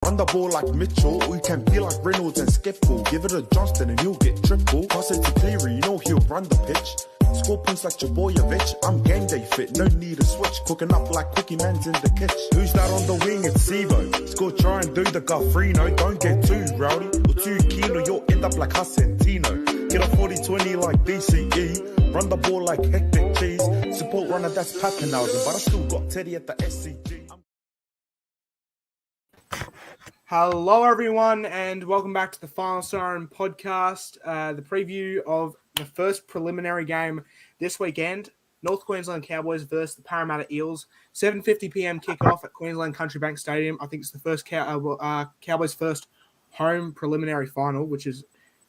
Run the ball like Mitchell, or you can be like Reynolds and Skiffle. Give it a Johnston and you'll get triple. Pass it to Cleary, you know he'll run the pitch. Score points like Jabojevic, I'm game day fit, no need to switch. Cooking up like Cookie Man's in the kitchen. Who's that on the wing? It's Sivo. Score, try and do the Guffrino. Don't get too rowdy or too keen or you'll end up like Hasentino. Get a 40-20 like BCE. Run the ball like hectic cheese. Support runner, that's Pappenhausen, but I still got Teddy at the SCG. Hello, everyone, and welcome back to the Final Siren podcast, the preview of the first preliminary game this weekend, North Queensland Cowboys versus the Parramatta Eels, 7:50 p.m. kickoff at Queensland Country Bank Stadium. I think it's the first Cowboys' first home preliminary final, which is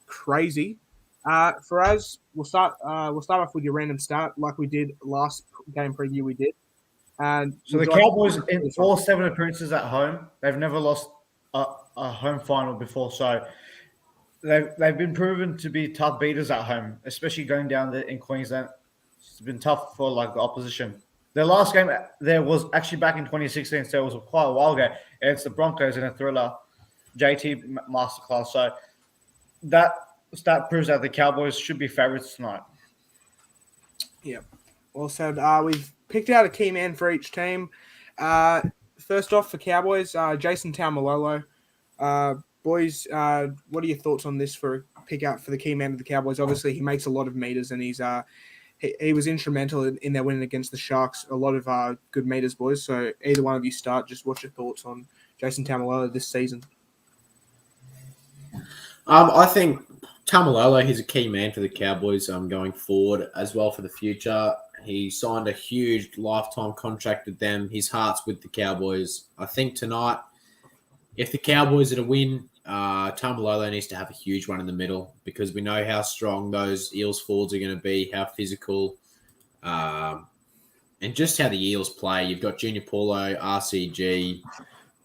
crazy. For us, we'll start off with your random start, like we did last game preview. We did, and so the Cowboys in all 7 appearances at home, they've never lost a home final before, so they've been proven to be tough beaters at home, especially going down there in Queensland. It's been tough for like the opposition. Their last game there was actually back in 2016, so it was quite a while ago. It's the Broncos in a thriller JT masterclass. So that stat proves that the Cowboys should be favourites tonight. Yeah, well said. We've picked out a key man for each team. First off, for Cowboys, Jason Taumalolo. Boys, what are your thoughts on this for a pick out for the key man of the Cowboys? Obviously, he makes a lot of meters, and he was instrumental in their win against the Sharks. A lot of good meters, boys. So either one of you start. Just what's your thoughts on Jason Taumalolo this season? I think Taumalolo, he's a key man for the Cowboys going forward as well for the future. He signed a huge lifetime contract with them. His heart's with the Cowboys. I think tonight, if the Cowboys are to win, Taumalolo needs to have a huge one in the middle because we know how strong those Eels forwards are going to be, how physical, and just how the Eels play. You've got Junior Paulo, RCG,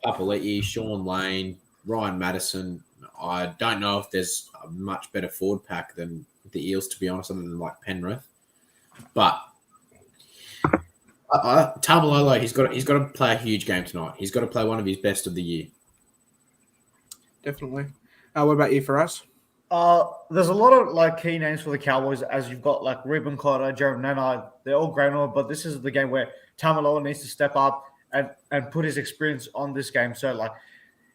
Papali'i, Sean Lane, Ryan Madison. I don't know if there's a much better forward pack than the Eels, to be honest, other than like Penrith. But Taumalolo, he's got to play a huge game tonight. He's got to play one of his best of the year. Definitely. What about you for us? There's a lot of like key names for the Cowboys, as you've got like Reuben Cotter, Jared Nenard. They're all great, but this is the game where Taumalolo needs to step up and put his experience on this game. So like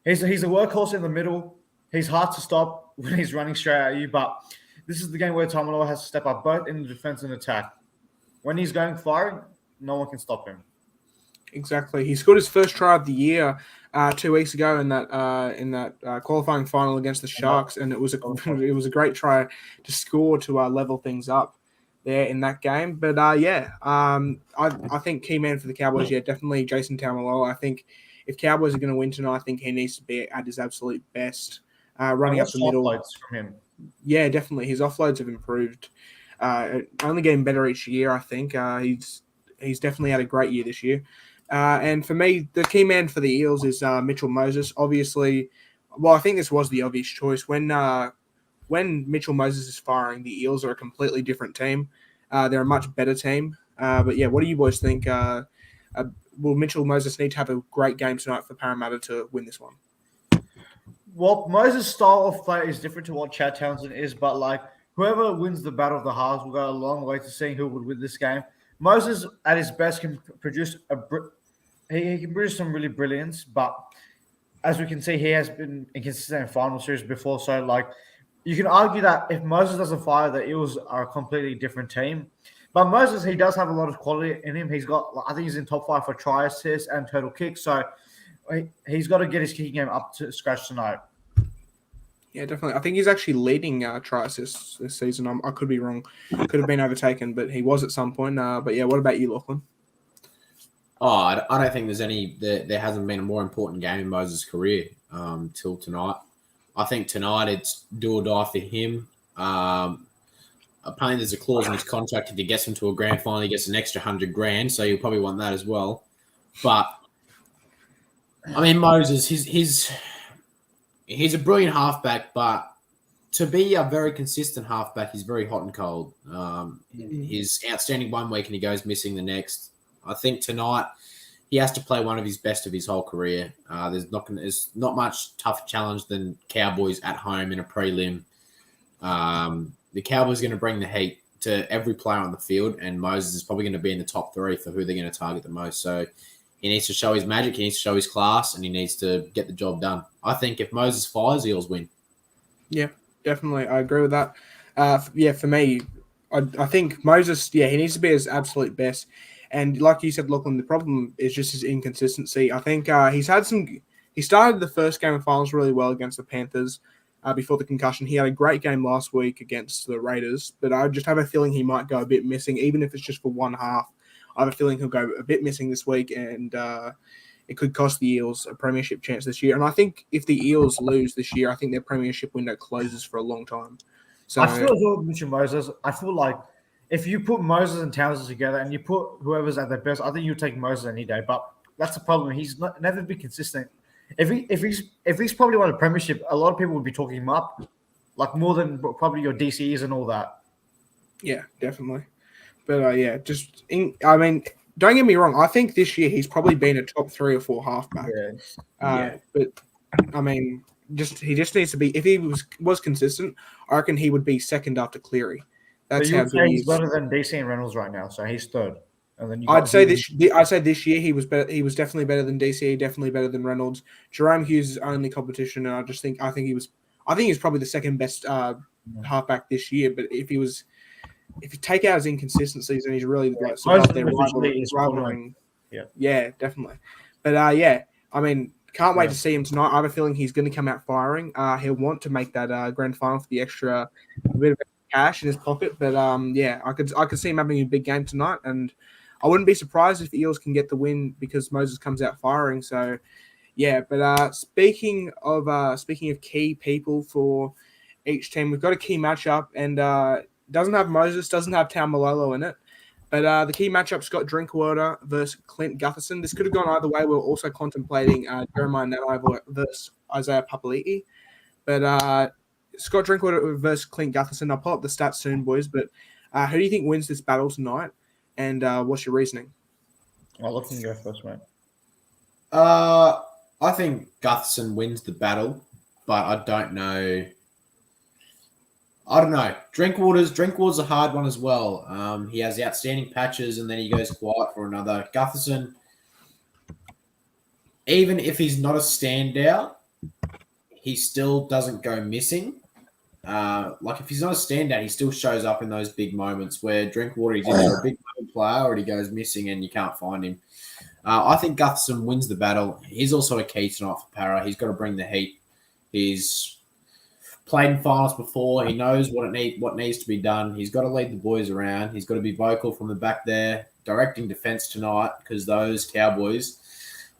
he's a workhorse in the middle. He's hard to stop when he's running straight at you, but this is the game where Taumalolo has to step up both in the defense and attack. When he's going firing, no one can stop him. Exactly. He scored his first try of the year 2 weeks ago in that qualifying final against the Sharks, and it was a great try to score to level things up there in that game. But I think key man for the Cowboys, definitely Jason Taumalolo. I think if Cowboys are going to win tonight, I think he needs to be at his absolute best, running up the middle. From him. Yeah, definitely. His offloads have improved. Only getting better each year, I think. He's definitely had a great year this year. And for me, the key man for the Eels is Mitchell Moses. Obviously, well, I think this was the obvious choice. When Mitchell Moses is firing, the Eels are a completely different team. They're a much better team. But yeah, what do you boys think? Will Mitchell Moses need to have a great game tonight for Parramatta to win this one? Well, Moses' style of play is different to what Chad Townsend is, but like whoever wins the battle of the halves will go a long way to seeing who would win this game. Moses, at his best, can produce he can produce some really brilliance, but as we can see, he has been inconsistent in final series before. So, like, you can argue that if Moses doesn't fire, the Eels are a completely different team. But Moses, he does have a lot of quality in him. He's got, I think, he's in top 5 for try assists and total kicks. So he's got to get his kicking game up to scratch tonight. Yeah, definitely. I think he's actually leading try assists this season. I could be wrong. Could have been overtaken, but he was at some point. But yeah, what about you, Lachlan? Oh, I don't think there hasn't been a more important game in Moses' career till tonight. I think tonight it's do or die for him. Apparently there's a clause in his contract if he gets into a grand final, he gets an extra $100,000, so you'll probably want that as well. But I mean, Moses, he's a brilliant halfback, but to be a very consistent halfback, he's very hot and cold. He's outstanding one week and he goes missing the next. I think tonight he has to play one of his best of his whole career. There's not much tougher challenge than Cowboys at home in a prelim. The Cowboys are going to bring the heat to every player on the field, and Moses is probably going to be in the top 3 for who they're going to target the most. So he needs to show his magic, he needs to show his class, and he needs to get the job done. I think if Moses fires, Eels win. Yeah, definitely. I agree with that. For me, I think Moses, he needs to be his absolute best. And like you said, Lachlan, the problem is just his inconsistency. I think he started the first game of finals really well against the Panthers before the concussion. He had a great game last week against the Raiders, but I just have a feeling he might go a bit missing, even if it's just for one half. I have a feeling he'll go a bit missing this week, and it could cost the Eels a premiership chance this year. And I think if the Eels lose this year, I think their premiership window closes for a long time. So I feel as well with Mitchell Moses. I feel like if you put Moses and Townsend together and you put whoever's at their best, I think you'll take Moses any day. But that's the problem. He's never been consistent. If he's probably won a premiership, a lot of people would be talking him up, like more than probably your DCEs and all that. Yeah, definitely. But don't get me wrong. I think this year he's probably been a top 3 or 4 halfback. But he just needs to be. If he was consistent, I reckon he would be second after Cleary. That's how good he is. He's better than DC and Reynolds right now, so he's third. And then I'd say this year he was better. He was definitely better than DCE, definitely better than Reynolds. Jerome Hughes is only competition, and I think he was probably the second best halfback this year. But if you take out his inconsistencies, and he's really like rivaling. Yeah, definitely. But can't wait to see him tonight. I have a feeling he's going to come out firing. He'll want to make that grand final for the extra bit of cash in his pocket. But I could see him having a big game tonight, and I wouldn't be surprised if the Eels can get the win because Moses comes out firing. So, yeah. But speaking of key people for each team, we've got a key matchup, and doesn't have Moses, doesn't have Taumalolo in it. But the key matchup, Scott Drinkwater versus Clint Gutherson. This could have gone either way. We're also contemplating Jeremiah Nanai versus Isaiah Papali'i. But Scott Drinkwater versus Clint Gutherson. I'll pull up the stats soon, boys. But who do you think wins this battle tonight? And what's your reasoning? I'll let you go first, mate. I think Gutherson wins the battle, but I don't know. Drinkwater's a hard one as well. He has outstanding patches and then he goes quiet for another. Gutherson, even if he's not a standout, he still doesn't go missing. If he's not a standout, he still shows up in those big moments where Drinkwater, he's either a big player or he goes missing and you can't find him. I think Gutherson wins the battle. He's also a key tonight for Para. He's got to bring the heat. He's played in finals before. He knows what needs to be done. He's got to lead the boys around. He's got to be vocal from the back there, directing defense tonight because those Cowboys,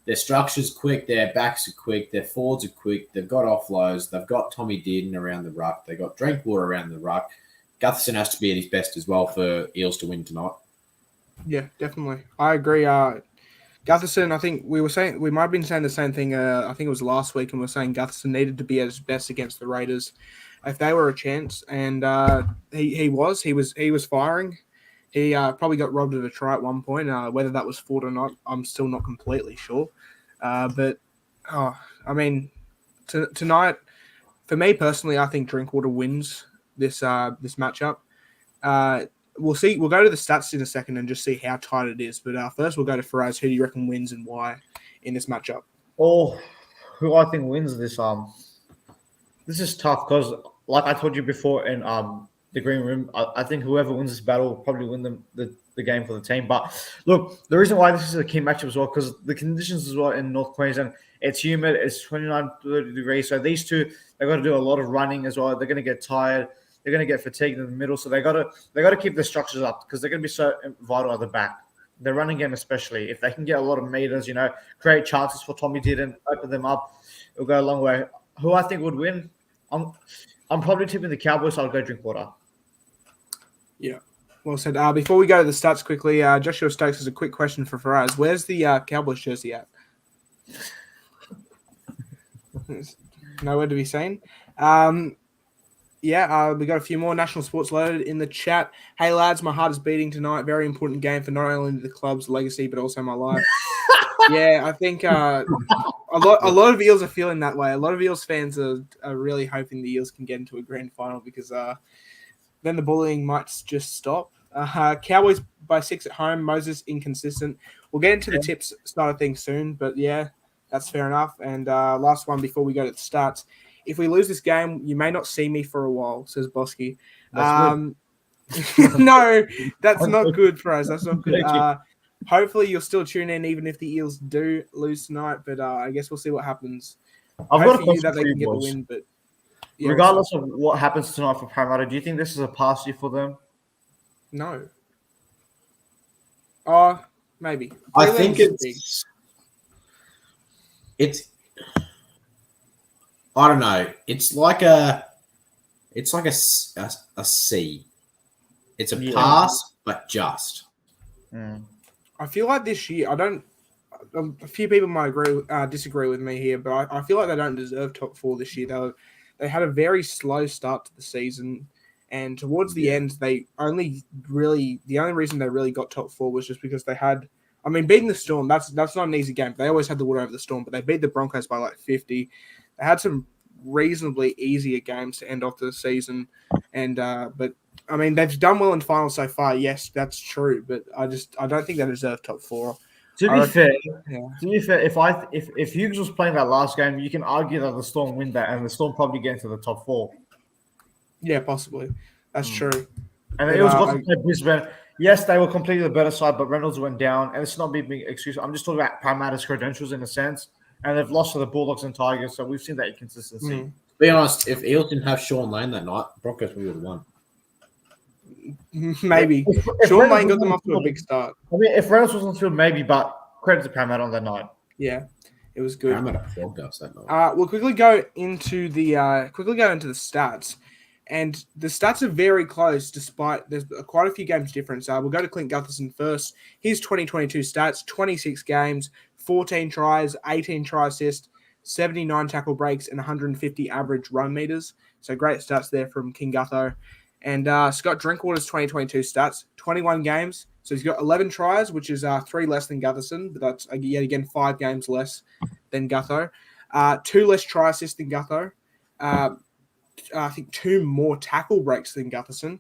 their structure's quick, their backs are quick, their forwards are quick. They've got offloads. They've got Tommy Dearden around the ruck. They've got Drinkwater around the ruck. Gutherson has to be at his best as well for Eels to win tonight. Yeah, definitely. I agree. Gutherson, I think we might have been saying the same thing. I think it was last week, and we were saying Gutherson needed to be at his best against the Raiders if they were a chance, and he was firing. He probably got robbed of a try at one point. Whether that was fault or not, I'm still not completely sure. Tonight, for me personally, I think Drinkwater wins this matchup. We'll see. We'll go to the stats in a second and just see how tight it is. But first, we'll go to Faraz. Who do you reckon wins and why in this matchup? Oh, who I think wins this? This is tough because, like I told you before in the green room, I think whoever wins this battle will probably win the game for the team. But look, the reason why this is a key matchup as well because the conditions as well in North Queensland, it's humid, it's 29, 30 degrees. So these two, they've got to do a lot of running as well. They're going to get tired. They're going to get fatigued in the middle, so they got to keep the structures up because they're going to be so vital at the back. The running game, especially, if they can get a lot of meters, create chances for Tommy Dearden, open them up, it'll go a long way. Who I think would win? I'm probably tipping the Cowboys, so I'll go Drinkwater. Yeah, well said. Before we go to the stats quickly, Joshua Stokes has a quick question for Faraz. Where's the Cowboys jersey at? Nowhere to be seen. We got a few more national sports loaded in the chat. Hey, lads, my heart is beating tonight. Very important game for not only the club's legacy, but also my life. Yeah, I think a lot of Eels are feeling that way. A lot of Eels fans are really hoping the Eels can get into a grand final because then the bullying might just stop. Cowboys by 6 at home. Moses inconsistent. We'll get into the tips side of things soon, but yeah, that's fair enough. And last one before we go to the stats. If we lose this game, you may not see me for a while, says Bosky. That's No, that's I'm not good for us. That's not good. joking. Hopefully, you'll still tune in even if the Eels do lose tonight. But I guess we'll see what happens. I've Hope got a for you question that for they you can get the boys. win. But yeah, Regardless of what happens tonight for Parramatta, do you think this is a pass year for them? no. Oh, maybe. I think Prelims is big. it's I don't know. It's like a C. It's a Yeah. pass, but just. Mm. I feel like this year, I don't. A few people might disagree with me here, but I feel like they don't deserve top four this year. They had a very slow start to the season, and towards the end, the only reason they really got top four was just because they had. I mean, beating the Storm, that's not an easy game. They always had the wood over the Storm, but they beat the Broncos by like 50. They had some reasonably easier games to end off the season, and but I mean they've done well in finals so far. Yes, that's true, but I don't think they deserve top four. To I be reckon- fair, Yeah. if Hughes was playing that last game, you can argue that the Storm win that, and the Storm probably get into the top four. Yeah, possibly. That's true. And But, it was got to play Brisbane. Yes, they were completely the better side, but Reynolds went down, and it's not me being excuse. I'm just talking about Parramatta's credentials in a sense, and they've lost to the Bulldogs and Tigers, so we've seen that inconsistency. Mm. To be honest, if Eels didn't have Sean Lane that night, Broncos would have won. Maybe. If Sean Reynolds Lane got was them on off to a field- big start. I mean, if Reynolds was on field, maybe, but credit to Parramatta on that night. Yeah, it was good. Parramatta flogged us that night. We'll quickly go into the stats, and the stats are very close. Despite there's quite a few games difference. We'll go to Clint Gutherson first. His 2022 stats: 26 games, 14 tries, 18 try assists, 79 tackle breaks, and 150 average run meters. So great stats there from King Gutho. And Scott Drinkwater's 2022 stats: 21 games. So he's got 11 tries, which is 3 less than Gutherson, but that's yet again 5 games less than Gutho. 2 less try assists than Gutho. I think 2 more tackle breaks than Gutherson.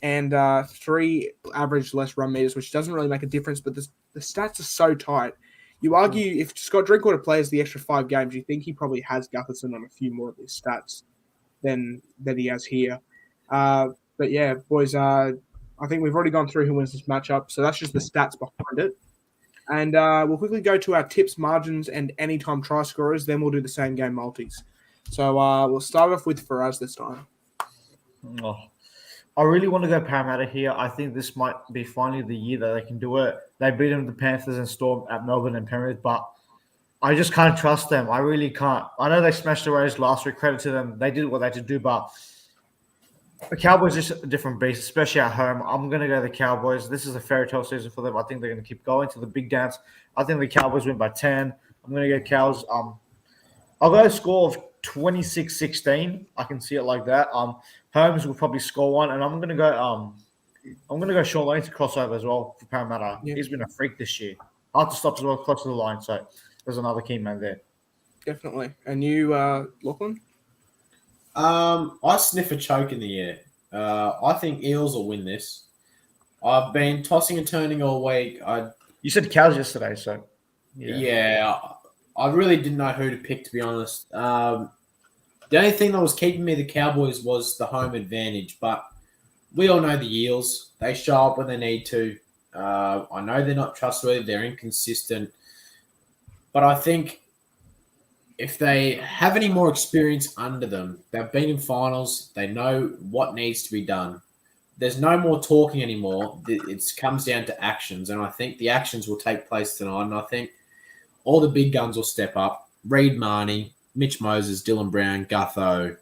And 3 average less run meters, which doesn't really make a difference, but the stats are so tight. You argue if Scott Drinkwater plays the extra 5 games, you think he probably has Gutherson on a few more of his stats than he has here. But yeah, boys, I think we've already gone through who wins this matchup, so that's just the stats behind it. And we'll quickly go to our tips, margins, and anytime try scorers. Then we'll do the same game multis. So we'll start off with Faraz this time. Oh, I really want to go Parramatta here. I think this might be finally the year that they can do it. They beat them the Panthers and Storm at Melbourne and Penrith, but I just can't trust them. I really can't. I know they smashed the Raiders last week. Credit to them. They did what they had to do, but the Cowboys is a different beast, especially at home. I'm going to go the Cowboys. This is a fairy tale season for them. I think they're going to keep going to the big dance. I think the Cowboys win by 10. I'm going to go Cows. I'll go a score of 26-16. I can see it like that. Holmes will probably score one, and I'm going to go Sean Lane to crossover as well for Parramatta. Yeah. He's been a freak this year. Hard to stop as well, close to the line. So there's another key man there. Definitely. And you, Lachlan? I sniff a choke in the air. I think Eels will win this. I've been tossing and turning all week. You said Cows yesterday, so Yeah, I really didn't know who to pick, to be honest. The only thing that was keeping me the Cowboys was the home advantage, but we all know the Eels. They show up when they need to. I know they're not trustworthy. They're inconsistent. But I think if they have any more experience under them, they've been in finals, they know what needs to be done. There's no more talking anymore. It comes down to actions, and I think the actions will take place tonight, and I think all the big guns will step up. Reid Marnie, Mitch Moses, Dylan Brown, Gutho.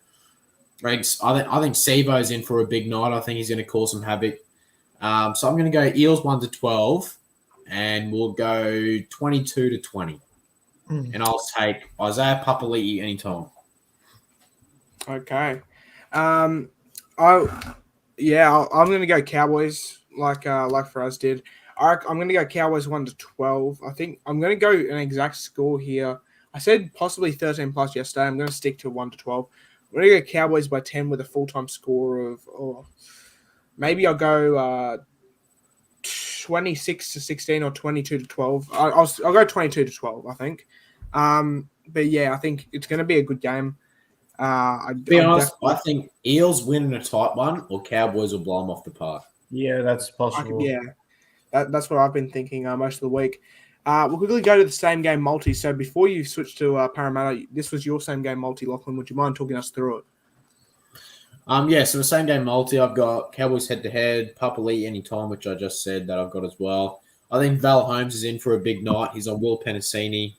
Regs, I think Sivo's in for a big night. I think he's going to cause some havoc. So I'm going to go Eels 1-12, and we'll go 22-20. And I'll take Isaiah Papali'i anytime. Okay. I'm going to go Cowboys like Faraz did. I'm going to go Cowboys 1-12. I think I'm going to go an exact score here. I said possibly 13 plus yesterday. I'm going to stick to 1-12. I'm going to go Cowboys by 10 with a full-time score of, maybe I'll go 26-16 or 22-12. I'll go 22-12, I think. But yeah, I think it's going to be a good game. To be honest, I think Eels win in a tight one, or Cowboys will blow them off the park. Yeah, that's possible. That's what I've been thinking most of the week. We'll quickly go to the same game multi. So before you switch to Parramatta, this was your same game multi, Lachlan. Would you mind talking us through it? So the same game multi, I've got Cowboys head-to-head, Papali'i anytime, which I just said that I've got as well. I think Val Holmes is in for a big night. He's on Will Penasini.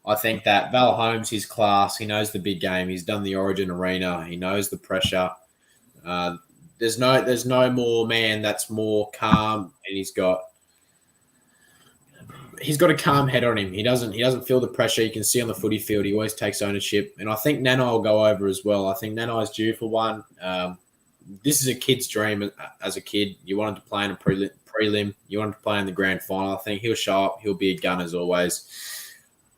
I think that Val Holmes, his class, he knows the big game. He's done the Origin Arena. He knows the pressure. There's no more man that's more calm, and he's got a calm head on him. He doesn't feel the pressure. You can see on the footy field, he always takes ownership. And I think Nanai will go over as well. I think Nanai is due for one. This is a kid's dream as a kid. You wanted to play in a prelim. You wanted to play in the grand final. I think he'll show up. He'll be a gun as always.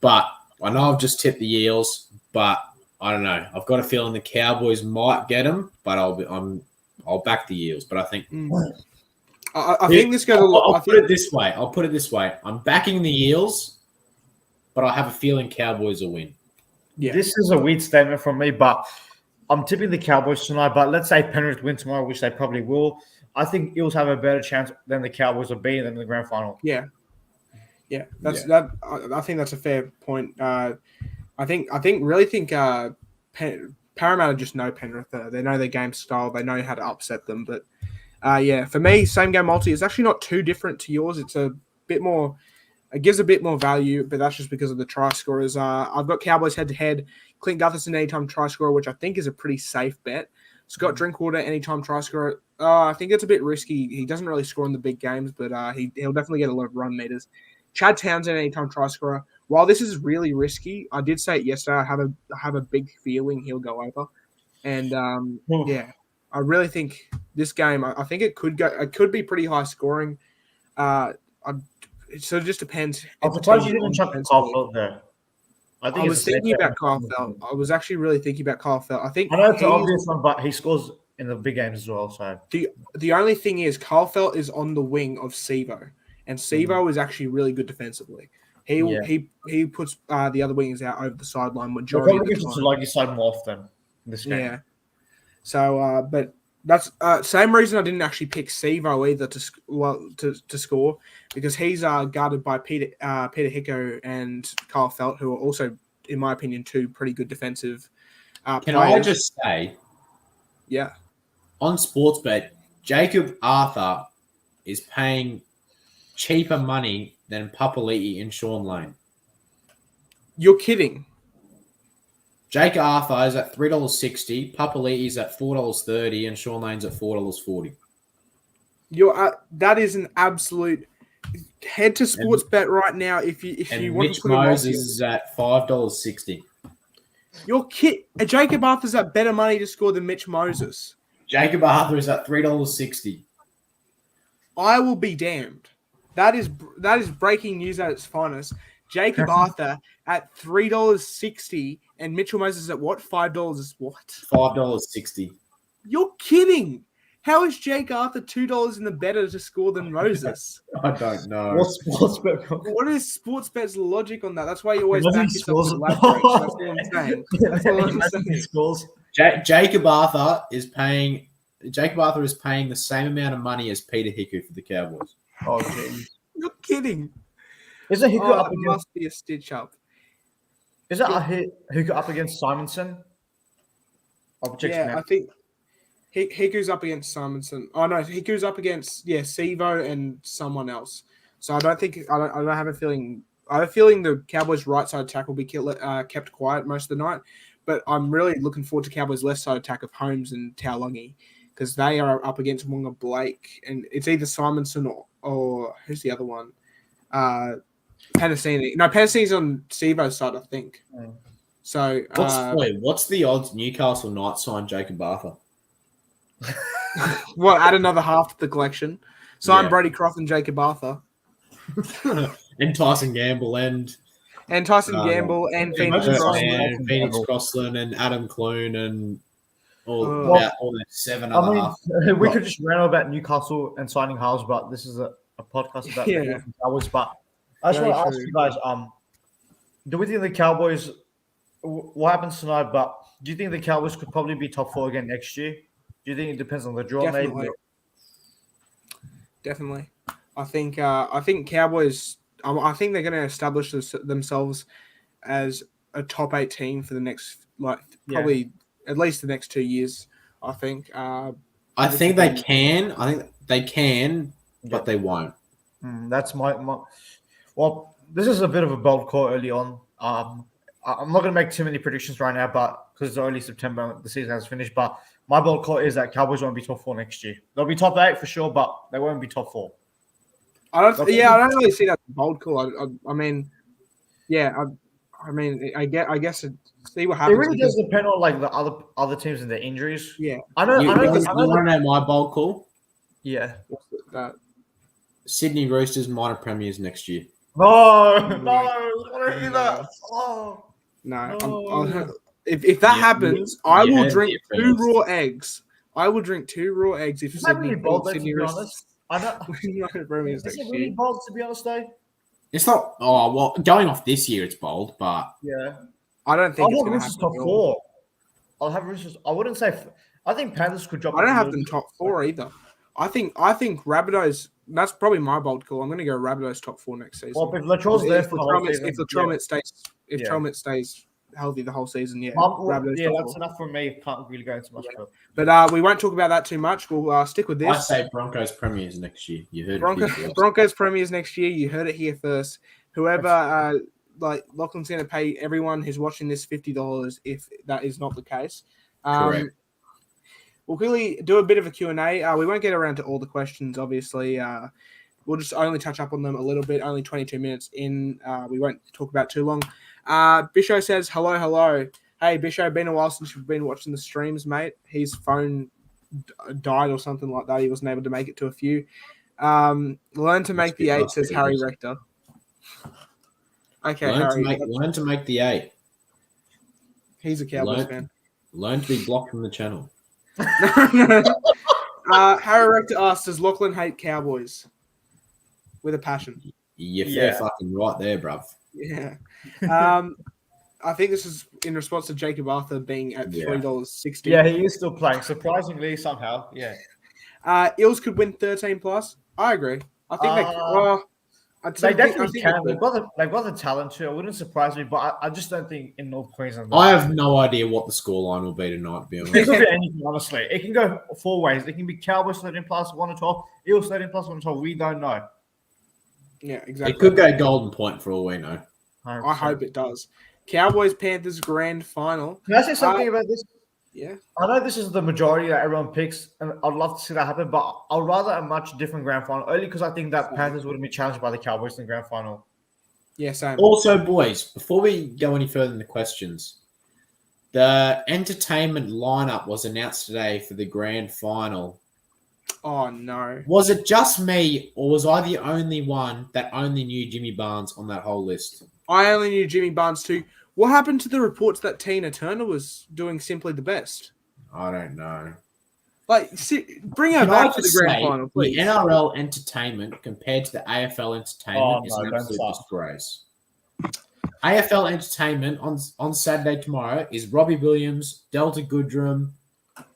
But I know I've just tipped the Eels, but I don't know. I've got a feeling the Cowboys might get him, but I'll back the Eels. But I think I think this goes. I'll put it this way. I'm backing the Eels, but I have a feeling Cowboys will win. Yeah. This is a weird statement from me, but I'm tipping the Cowboys tonight. But let's say Penrith win tomorrow, which they probably will. I think Eels have a better chance than the Cowboys will be in the grand final. Yeah. That. I think that's a fair point. I really think Parramatta just know Penrith. They know their game style. They know how to upset them. But for me, same game multi is actually not too different to yours. It's a bit more. It gives a bit more value, but that's just because of the try scorers. I've got Cowboys head to head. Clint Gutherson anytime try scorer, which I think is a pretty safe bet. Scott Drinkwater anytime try scorer. I think it's a bit risky. He doesn't really score in the big games, but he'll definitely get a lot of run meters. Chad Townsend anytime try scorer. While this is really risky, I did say it yesterday. I have a big feeling he'll go over, and I really think this game. I think it could go. It could be pretty high scoring. It sort of just depends. I'm surprised you didn't chuck Kyle Felt there. I was thinking about Kyle Felt. I was actually really thinking about Kyle Felt. I know it's an obvious one, but he scores in the big games as well. So the only thing is, Kyle Felt is on the wing of Sevo, and Sevo is actually really good defensively. He puts the other wingers out over the sideline majority of the time. Like you said more often in this game. Yeah. So, but that's same reason I didn't actually pick Sevo either to score, because he's guarded by Peter Hicko and Kyle Felt, who are also, in my opinion, two pretty good defensive Can players. I just say, on Sportsbet, Jacob Arthur is paying cheaper money than Papali'i and Sean Lane. You're kidding. Jake Arthur is at $3.60, Papali'i is at $4.30, and Sean Lane's at $4.40. That is an absolute head to Sportsbet right now. If you want Mitch to put Moses is at $5.60. Jacob Arthur's at better money to score than Mitch Moses. Jacob Arthur is at $3.60. I will be damned. That is breaking news at its finest. Jacob Arthur at $3.60 and Mitchell Moses at what? $5 is what? $5.60. You're kidding. How is Jake Arthur $2 in the better to score than Moses? I don't know. What is Sportsbet's logic on that? That's why you always back yourself with lab breaks. That's what I'm saying. That's what I'm saying. Jacob Arthur is paying the same amount of money as Peter Hickey for the Cowboys. Oh, geez. You're kidding. Is it Hicko up against? Must be a stitch up. Is it Hicko up against Simonson? I think Hiku's up against Simonson. Oh no, Hiku's up against Sevo and someone else. So I don't have a feeling. I have a feeling the Cowboys' right side attack will be kept quiet most of the night. But I'm really looking forward to Cowboys' left side attack of Holmes and Taulagi, because they are up against Wonga Blake, and it's either Simonson or who's the other one? Penasini. No, Penasini's on Sevo's side, I think. So what's the odds Newcastle Knights sign Jacob Arthur? Well, add another half to the collection. Sign Yeah. Brody Croft and Jacob Arthur. And Tyson Gamble and Tyson Gamble and Phoenix imagine Cross. signing and Phoenix Gamble. Crossland and Adam Clune and all Well, about all the 7 I other mean, half. we could just rant about Newcastle and signing Howes, but this is a podcast about the Yeah. Eels and Cowboys. But I just Very want to ask true. you guys, do we think the Cowboys? What happens tonight? But do you think the Cowboys could probably be top 4 again next year? Do you think it depends on the draw? Definitely. Maybe. Definitely. I think Cowboys. I think they're going to establish themselves as a top 8 team for the next, probably at least the next 2 years. I think. I think they can. I think they can, but Yeah. they won't. That's my. Well, this is a bit of a bold call early on. I'm not going to make too many predictions right now, but because it's early September, the season has finished. But my bold call is that Cowboys won't be top 4 next year. They'll be top 8 for sure, but they won't be top 4. I don't really see that as a bold call. I mean, yeah. I guess see what It happens. really does depend on like the other teams and their injuries. Yeah. I know. You I know. want to know my bold call? Yeah. That. Sydney Roosters minor premiers next year. No, I want to hear that. Oh, No. no. If that happens, I will heard drink the 2 offense. raw eggs. I will drink 2 raw eggs if Is that really bold, though, to Sydney be Roosters honest? I know. minor premiers Is next it really year. bold, to be honest, though? It's not. Oh well, going off this year, it's bold, but Yeah. I don't think I'll it's have going to Roosters happen. top at all. 4. I'll have Roosters. I wouldn't say. I think Panthers could drop. I don't a have little them bit. top 4 either. I think Rabbitohs. That's probably my bold call. I'm going to go Rabbitohs top 4 next season. Well, if Latrell's there for the whole season, if Latrell stays healthy the whole season, yeah, Rabbitohs yeah, top that's 4. enough for me. Can't really go into much. Yeah. But we won't talk about that too much. We'll stick with I this. say Broncos premiers next year. You heard it here first. Broncos premiers next year. You heard it here first. Whoever, Lachlan's going to pay everyone who's watching this $50 if that is not the case. Correct. We'll quickly do a bit of a Q&A. We won't get around to all the questions, obviously. We'll just only touch up on them a little bit, only 22 minutes in. We won't talk about too long. Bisho says, hello. Hey, Bisho, been a while since you've been watching the streams, mate. His phone died or something like that. He wasn't able to make it to a few. Learn to make the 8, says Harry Rector. Okay, Harry. Learn to make the 8. He's a Cowboys fan. Learn to be blocked from the channel. Harry Rector asks, does Lachlan hate Cowboys? With a passion. You're fair fucking right there, bruv. Yeah. I think this is in response to Jacob Arthur being at $3.60. Yeah, he is still playing. Surprisingly, somehow. Yeah. Eels could win 13 plus. I agree. I think they definitely can. They've got the talent to. It wouldn't surprise me, but I just don't think in North Queensland. I have no idea what the scoreline will be tonight, to be honest. It could be anything, honestly. It can go 4 ways. It can be Cowboys 13 plus 1-12, Eels 13 plus 1-12. We don't know. Yeah, exactly. It could go golden point for all we know. 100%. I hope it does. Cowboys Panthers grand final. Can I say something about this? Yeah. I know this is the majority that everyone picks, and I'd love to see that happen, but I'd rather a much different grand final, only because I think that Panthers wouldn't be challenged by the Cowboys in the grand final. Yeah, same. Also, boys, before we go any further in the questions, the entertainment lineup was announced today for the grand final. Oh, no. Was it just me, or was I the only one that only knew Jimmy Barnes on that whole list? I only knew Jimmy Barnes too. What happened to the reports that Tina Turner was doing simply the best? I don't know. Bring her back to the grand final, please. The NRL entertainment compared to the AFL entertainment is an absolute disgrace. AFL entertainment on Saturday tomorrow is Robbie Williams, Delta Goodrum,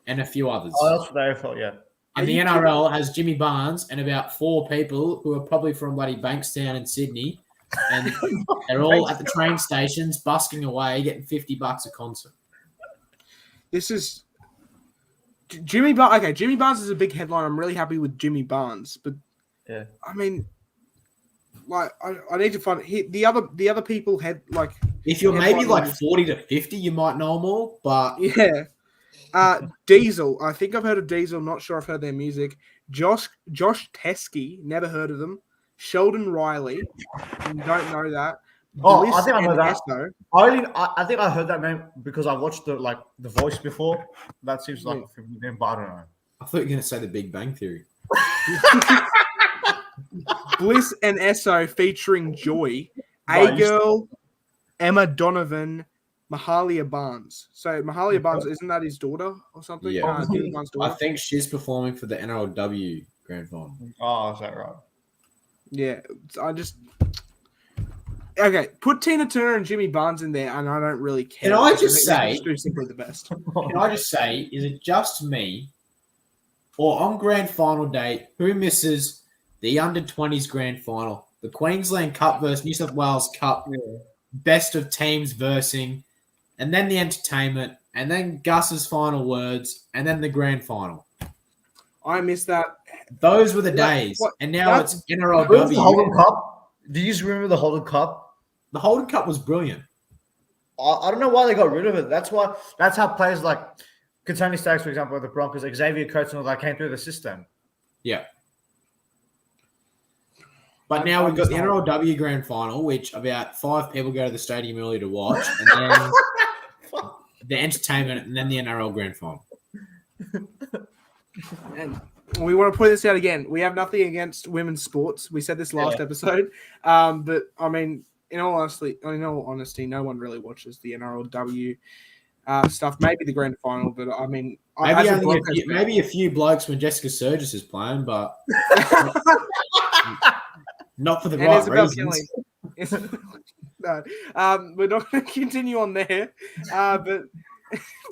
and a few others. Oh, that's for the AFL, yeah. And the NRL has Jimmy Barnes and about 4 people who are probably from bloody Bankstown in Sydney. And they're all at the train stations, busking away, getting $50 a concert. This is Jimmy Barnes. Okay, Jimmy Barnes is a big headline. I'm really happy with Jimmy Barnes, but yeah, I mean, I need to find the other people had like. If you're maybe like 40 to 50, you might know them all, but yeah. Diesel. I think I've heard of Diesel. Not sure I've heard their music. Josh Teskey. Never heard of them. Sheldon Riley. Don't know that. Oh, I think I know that. Esso. I think I heard that name because I watched the Voice before. That seems like a familiar name, but I don't know. I thought you were going to say The Big Bang Theory. Bliss and Esso featuring Joy, Right, A-Girl, Emma Donovan, Mahalia Barnes. So Mahalia Barnes, isn't that his daughter or something? Yeah. Tina Barnes' I daughter. think she's performing for the NRLW Grand Final. Oh, is that right? Yeah, okay. Put Tina Turner and Jimmy Barnes in there, and I don't really care. Can I because just they say- do simply the best? Can I just say, is it just me, or on Grand Final day, who misses the under-20s Grand Final, the Queensland Cup versus New South Wales Cup, Yeah. best of teams versing, and then the entertainment, and then Gus's final words, and then the Grand Final? I miss that. Those were the Like, days, what- and now that's- it's Remember the NRLW. Holden Cup? Do you just remember the Holden Cup? The Holden Cup was brilliant. I don't know why they got rid of it. That's how players like Katoni Staggs, for example, of the Broncos, like Xavier Coates and all that came through the system. Yeah. But I'm- now I'm we've got just the not- NRLW Grand Final, which about 5 people go to the stadium early to watch, and then the entertainment, and then the NRL Grand Final. And we want to point this out again. We have nothing against women's sports. We said this last episode. But I mean, in all honesty, no one really watches the NRLW stuff. Maybe the grand final, but I mean, Maybe a few blokes when Jessica Surgis is playing, but not for the and right Isabel reasons. Kelly. No, we're not going to continue on there. But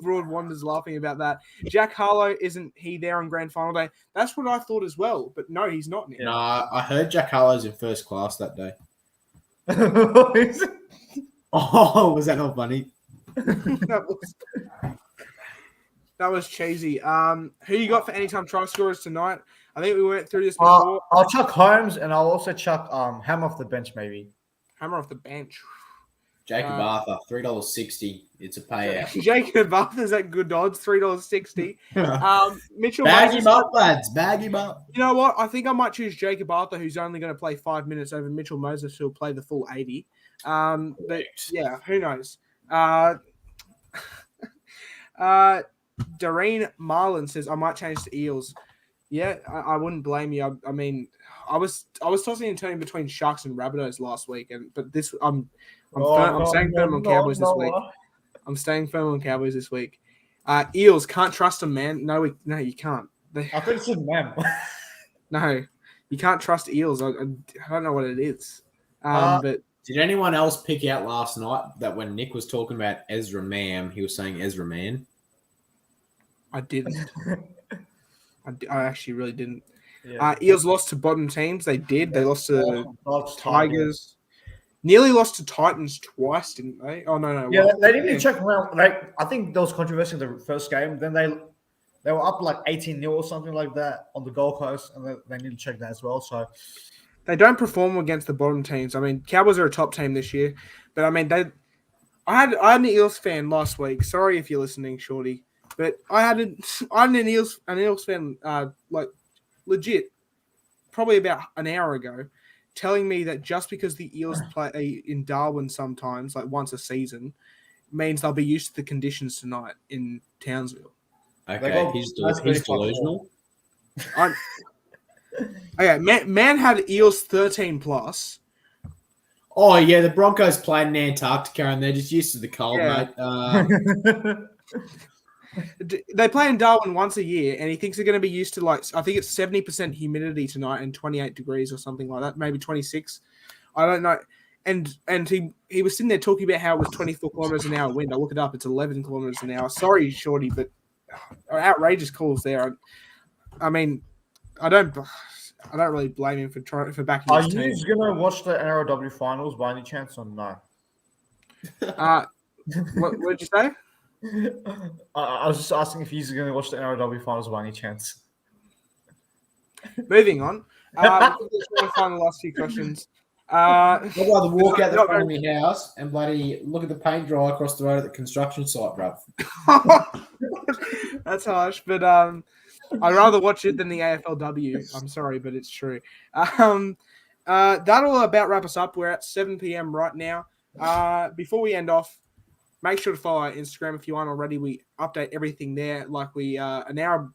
Broad Wander's laughing about that. Jack Harlow, isn't he there on grand final day? That's what I thought as well. But no, he's not. No, I heard Jack Harlow's in first class that day. Oh, was that not funny? that was cheesy. Who you got for anytime try scorers tonight? I think we went through this before. I'll chuck Holmes and I'll also chuck Ham off the bench maybe. Hammer off the bench. Jacob Arthur, $3.60. It's a payout. Jacob Arthur's at good odds, $3.60. Mitchell Bag Moses, him up, lads. Bag him up. You know what? I think I might choose Jacob Arthur, who's only going to play 5 minutes over Mitchell Moses, who'll play the full 80. But yeah, who knows? Doreen Marlin says I might change to Eels. Yeah, I wouldn't blame you. I mean, I was tossing and turning between Sharks and Rabbitohs last week, but this I'm staying firm on Cowboys this week. I'm staying firm on Cowboys this week. Eels, can't trust them, man. No, you can't. I think it's a mem. No, you can't trust Eels. I don't know what it is. But did anyone else pick out last night that when Nick was talking about Ezra Mam, he was saying Ezra Man? I didn't. I actually really didn't. Yeah. Eels lost to bottom teams. They did. They lost to Dogs, Tigers. Nearly lost to Titans twice, didn't they? Oh no. Yeah, they didn't even check around. Like I think there was controversy in the first game. Then they were up like 18-0 or something like that on the Gold Coast, and they need to check that as well. So they don't perform against the bottom teams. I mean, Cowboys are a top team this year, but I mean I had an Eels fan last week. Sorry if you're listening, Shorty, but I had an Eels fan like legit probably about an hour ago, telling me that just because the Eels play in Darwin sometimes, like once a season, means they'll be used to the conditions tonight in Townsville. Okay, he's delusional. Okay, man had Eels 13 plus. Oh yeah, the Broncos played in Antarctica and they're just used to the cold, Yeah. mate. They play in Darwin once a year, and he thinks they're going to be used to, like, I think it's 70% humidity tonight and 28 degrees or something like that, maybe 26. I don't know. And he was sitting there talking about how it was 24 kilometers an hour wind. I look it up; it's 11 kilometers an hour. Sorry, Shorty, but outrageous calls there. I mean, I don't really blame him for backing are his team. you gonna watch the NRLW finals by any chance or no? What did you say? I was just asking if he's going to watch the NRLW finals by any chance. Moving on. Let's find the last few questions. I'd rather walk out the front of my house and bloody look at the paint dry across the road at the construction site, bruv. That's harsh, but I'd rather watch it than the AFLW. I'm sorry, but it's true. That'll about wrap us up. We're at 7 p.m. right now. Before we end off, Make sure to follow our Instagram if you aren't already. We update everything there. Like half an hour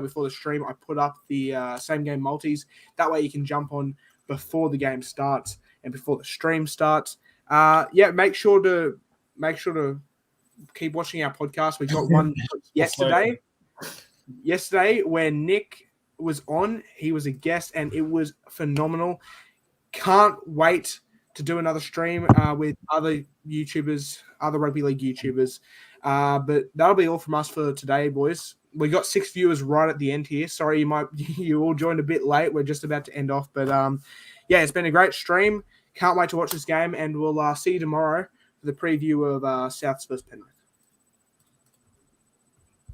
before the stream, I put up the same game multis. That way you can jump on before the game starts and before the stream starts. Make sure to keep watching our podcast. We got one yesterday where Nick was on. He was a guest and it was phenomenal. Can't wait to do another stream with other YouTubers, other rugby league YouTubers. But that'll be all from us for today, boys. We got 6 viewers right at the end here. Sorry, you all joined a bit late. We're just about to end off, but it's been a great stream. Can't wait to watch this game, and we'll see you tomorrow for the preview of Souths versus Penrith.